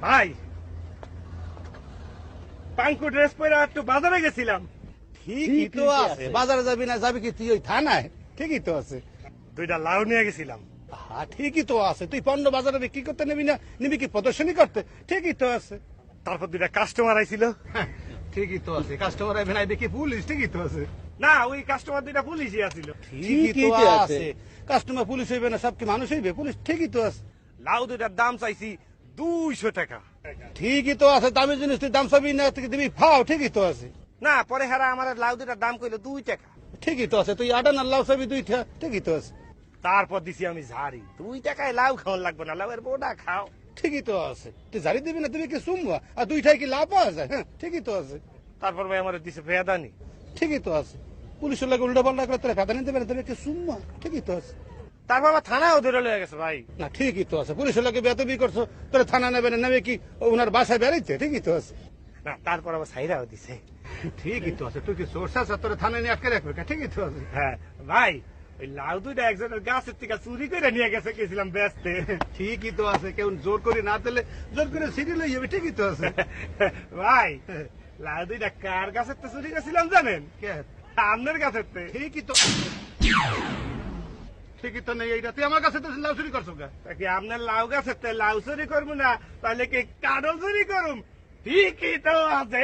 ভাই পাঙ্কু ড্রেস পরে একটু বাজারে গেছিলাম। ঠিকই তো আছে, বাজারে যাবি না যাবি কি তুই ওই থানায়? ঠিকই তো আছে। দুইটা লাউ নিয়ে গেছিলাম। হ্যাঁ ঠিকই তো আছে, তুই পণ্য বাজারে বিক্রি করতে নিবি না, নিবি কি প্রদর্শনী করতে? ঠিকই তো আছে। তারপর দুইটা কাস্টমার আইছিল। ঠিকই তো আছে, কাস্টমার আইবে না আইবে কি পুলিশ? ঠিকই তো আছে। না ওই কাস্টমার দুইটা পুলিশই আছিল। ঠিকই তো আছে, কাস্টমার পুলিশ হইবে না, সব কি মানুষ হইবে? পুলিশ ঠিকই তো আছে। লাউ দুইটার দাম চাইছি 200 টাকা। ঠিকই তো আছে, দামি জিনিস তুই দাম চাবি না তুই দিবি ফাও। ঠিকই তো আছে। না পরে হেরা আমার লাউ দুইটার দাম কইলো 2 টাকা। ঠিকই তো আছে, তুই আটানার লাউ চাবি 2টা। ঠিকই তো আছে। তারপর দিছি আমি ঝাড়ি, 2 টাকায় লাউ খাওয়ার লাগবে না, লাউয়ের বোটা খাও। ঠিকই তো আছে, তুই জারি দিবি না তুমি কি সুমবা, আর 2টায় কি লাভ পাওয়া যায়? হ্যাঁ ঠিকই তো আছে। তারপর ভাই আমার দিছে ফেদানি। ঠিকই তো আছে, পুলিশের লাগে উল্টা পাল্টা করে তোরা ফেদা নিতে পারে তুমি কি সুমবা? ঠিকই তো আছে। তারপর আমার থানায় ধরে লয়ে গেছে ভাই। না ঠিকই তো আছে, পুলিশের লাগে বেতবি করছো, তোরা থানা নেবে না, নেবে কি ওনার বাসায় বেড়াইতে? ঠিকই তো আছে। না তারপর আবার সাইরাও দিছে। ঠিকই তো আছে, তুই কি সোর্স আছে তোরা থানায় নিয়ে আটকে রাখবে? ঠিকই তো আছে। হ্যাঁ ভাই ওই লাউ দুইটা একজনের গাছের থেকে চুরি করে নিয়ে গেছে, গেছিলাম বেচতে। ঠিকই তো আছে, কেউ জোর করে না দিলে জোর করে সিঁড়ি লই যাবে। ঠিকই তো আছে। ভাই লাউ দুইটা কার গাছের তো চুরি করেছিলাম জানেন? কে? আপনার গাছের তে। ঠিকই তো, ঠিকই তো নেই এইটা, তুই আমার কাছে তো লাউ চুরি করছো কে? তা কি আপনার লাউ গাছের তে লাউ চুরি করবো না, তাহলে কি কারো চুরি করুম? ঠিকই তো আছে।